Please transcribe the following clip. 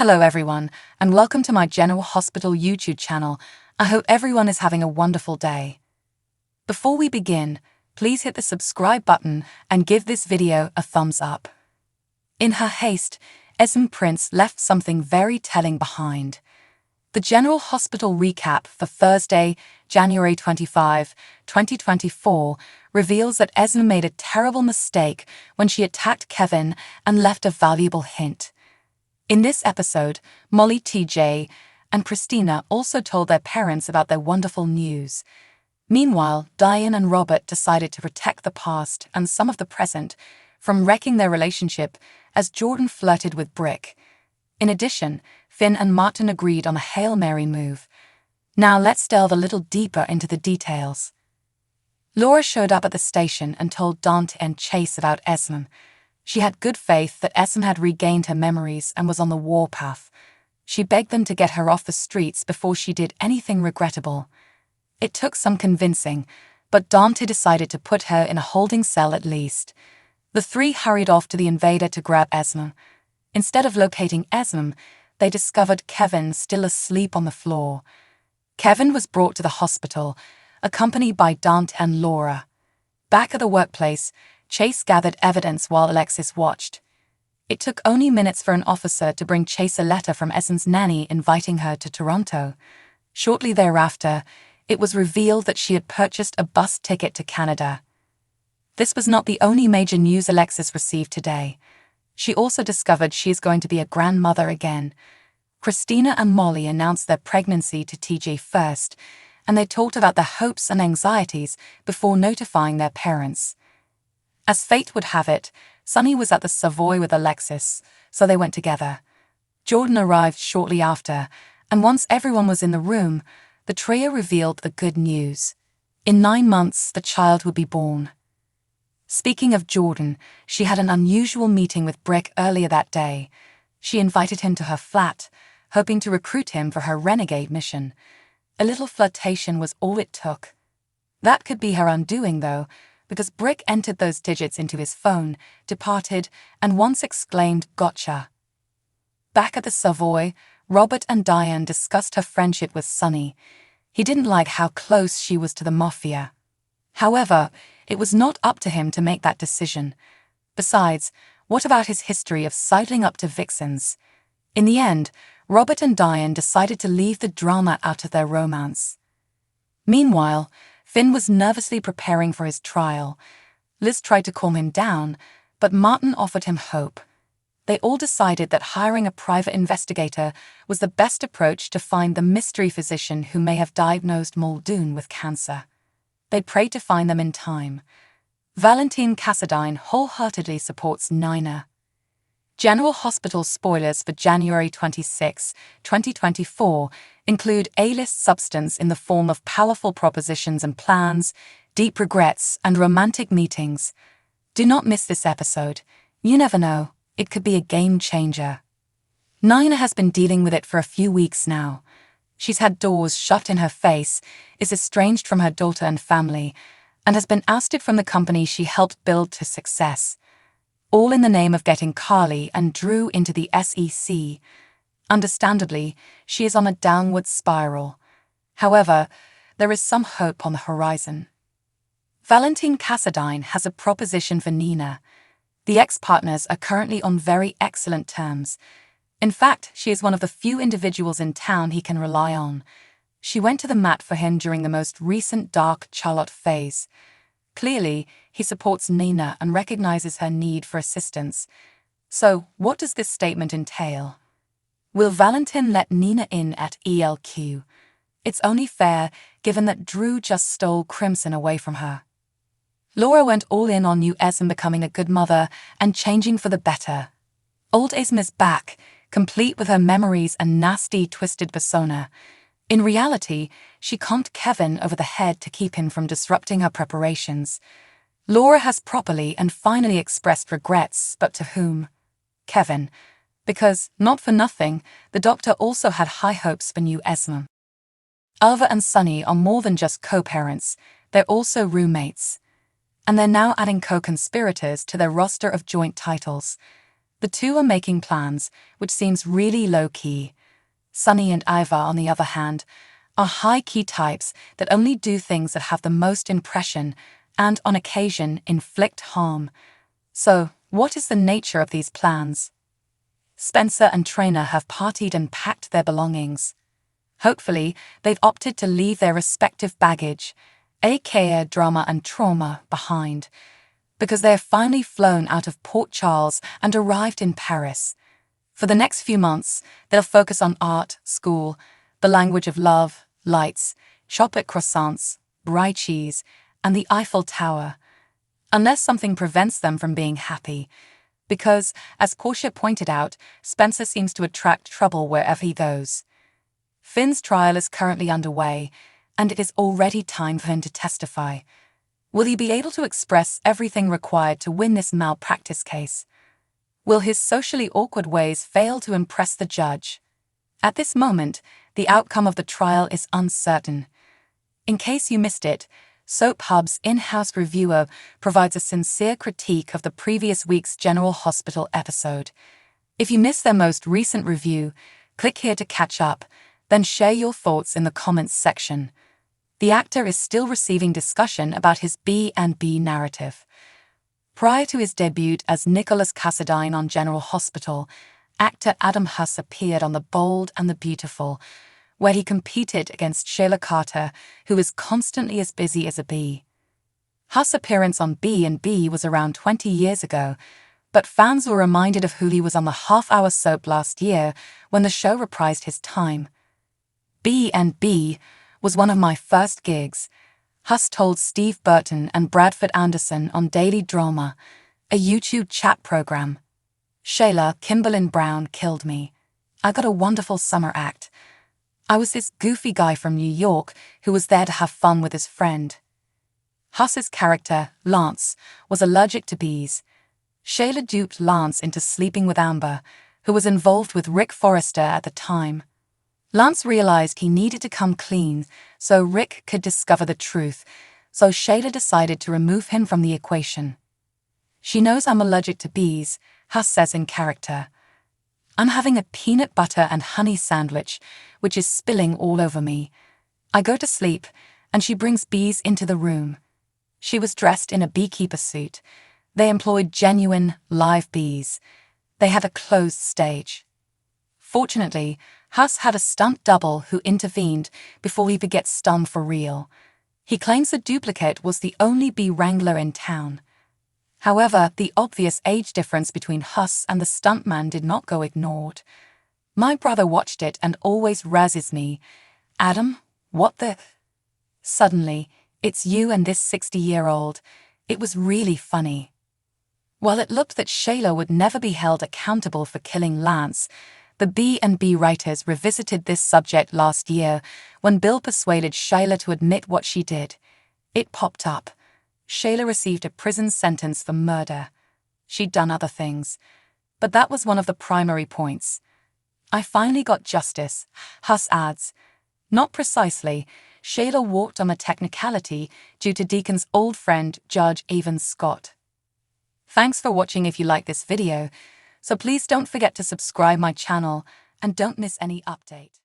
Hello everyone, and welcome to my General Hospital YouTube channel. I hope everyone is having a wonderful day. Before we begin, please hit the subscribe button and give this video a thumbs up. In her haste, Esme Prince left something very telling behind. The General Hospital recap for Thursday, January 25, 2024, reveals that Esme made a terrible mistake when she attacked Kevin and left a valuable hint. In this episode, Molly, TJ, and Christina also told their parents about their wonderful news. Meanwhile, Diane and Robert decided to protect the past and some of the present from wrecking their relationship as Jordan flirted with Brick. In addition, Finn and Martin agreed on a Hail Mary move. Now let's delve a little deeper into the details. Laura showed up at the station and told Dante and Chase about Esme. She had good faith that Esme had regained her memories and was on the warpath. She begged them to get her off the streets before she did anything regrettable. It took some convincing, but Dante decided to put her in a holding cell at least. The three hurried off to the invader to grab Esme. Instead of locating Esme, they discovered Kevin still asleep on the floor. Kevin was brought to the hospital, accompanied by Dante and Laura. Back at the workplace, Chase gathered evidence while Alexis watched. It took only minutes for an officer to bring Chase a letter from Esme's nanny inviting her to Toronto. Shortly thereafter, it was revealed that she had purchased a bus ticket to Canada. This was not the only major news Alexis received today. She also discovered she is going to be a grandmother again. Christina and Molly announced their pregnancy to TJ first, and they talked about their hopes and anxieties before notifying their parents. As fate would have it, Sunny was at the Savoy with Alexis, so they went together. Jordan arrived shortly after, and once everyone was in the room, the trio revealed the good news. In 9 months, the child would be born. Speaking of Jordan, she had an unusual meeting with Brick earlier that day. She invited him to her flat, hoping to recruit him for her renegade mission. A little flirtation was all it took. That could be her undoing, though, because Brick entered those digits into his phone, departed, and once exclaimed, "Gotcha." Back at the Savoy, Robert and Diane discussed her friendship with Sunny. He didn't like how close she was to the Mafia. However, it was not up to him to make that decision. Besides, what about his history of sidling up to vixens? In the end, Robert and Diane decided to leave the drama out of their romance. Meanwhile, Finn was nervously preparing for his trial. Liz tried to calm him down, but Martin offered him hope. They all decided that hiring a private investigator was the best approach to find the mystery physician who may have diagnosed Muldoon with cancer. They prayed to find them in time. Valentine Cassadine wholeheartedly supports Nina. General Hospital spoilers for January 26, 2024 include A-list substance in the form of powerful propositions and plans, deep regrets, and romantic meetings. Do not miss this episode. You never know, it could be a game changer. Nina has been dealing with it for a few weeks now. She's had doors shut in her face, is estranged from her daughter and family, and has been ousted from the company she helped build to success. All in the name of getting Carly and Drew into the SEC. Understandably, she is on a downward spiral. However, there is some hope on the horizon. Valentine Cassadine has a proposition for Nina. The ex-partners are currently on very excellent terms. In fact, she is one of the few individuals in town he can rely on. She went to the mat for him during the most recent dark Charlotte phase. Clearly, he supports Nina and recognizes her need for assistance. So, what does this statement entail? Will Valentine let Nina in at ELQ? It's only fair, given that Drew just stole Crimson away from her. Laura went all in on new Esme becoming a good mother and changing for the better. Old Esme is back, complete with her memories and nasty, twisted persona. In reality, she conked Kevin over the head to keep him from disrupting her preparations. Laura has properly and finally expressed regrets, but to whom? Kevin. Because, not for nothing, the doctor also had high hopes for new Esme. Alva and Sunny are more than just co-parents, they're also roommates. And they're now adding co-conspirators to their roster of joint titles. The two are making plans, which seems really low-key. Sunny and Iva, on the other hand, are high-key types that only do things that have the most impression and, on occasion, inflict harm. So, what is the nature of these plans? Spencer and Trainer have partied and packed their belongings. Hopefully, they've opted to leave their respective baggage, aka drama and trauma, behind, because they have finally flown out of Port Charles and arrived in Paris. For the next few months, they'll focus on art, school, the language of love, lights, shop at croissants, brie cheese, and the Eiffel Tower. Unless something prevents them from being happy. Because, as Portia pointed out, Spencer seems to attract trouble wherever he goes. Finn's trial is currently underway, and it is already time for him to testify. Will he be able to express everything required to win this malpractice case? Will his socially awkward ways fail to impress the judge? At this moment, the outcome of the trial is uncertain. In case you missed it, Soap Hub's in-house reviewer provides a sincere critique of the previous week's General Hospital episode. If you missed their most recent review, click here to catch up, then share your thoughts in the comments section. The actor is still receiving discussion about his B&B narrative. Prior to his debut as Nicholas Cassadine on General Hospital, actor Adam Huss appeared on The Bold and the Beautiful, where he competed against Shayla Carter, who is constantly as busy as a bee. Huss' appearance on B&B was around 20 years ago, but fans were reminded of who he was on the half-hour soap last year when the show reprised his time. B&B was one of my first gigs, Huss told Steve Burton and Bradford Anderson on Daily Drama, a YouTube chat program. Shayla, Kimberlyn Brown, killed me. I got a wonderful summer act. I was this goofy guy from New York who was there to have fun with his friend. Huss's character, Lance, was allergic to bees. Shayla duped Lance into sleeping with Amber, who was involved with Rick Forrester at the time. Lance realized he needed to come clean so Rick could discover the truth, so Shayla decided to remove him from the equation. She knows I'm allergic to bees, Huss says in character. I'm having a peanut butter and honey sandwich, which is spilling all over me. I go to sleep, and she brings bees into the room. She was dressed in a beekeeper suit. They employed genuine, live bees. They had a closed stage. Fortunately, Huss had a stunt double who intervened before he could get stung for real. He claims the duplicate was the only bee wrangler in town. However, the obvious age difference between Huss and the stuntman did not go ignored. My brother watched it and always razzes me. Adam, what the... Suddenly, it's you and this 60-year-old. It was really funny. While it looked that Shayla would never be held accountable for killing Lance, the B&B writers revisited this subject last year when Bill persuaded Shayla to admit what she did. It popped up. Shayla received a prison sentence for murder. She'd done other things, but that was one of the primary points. I finally got justice, Huss adds. Not precisely. Shayla walked on a technicality due to Deacon's old friend, Judge Avon Scott. Thanks for watching. If you like this video, so please don't forget to subscribe my channel and don't miss any update.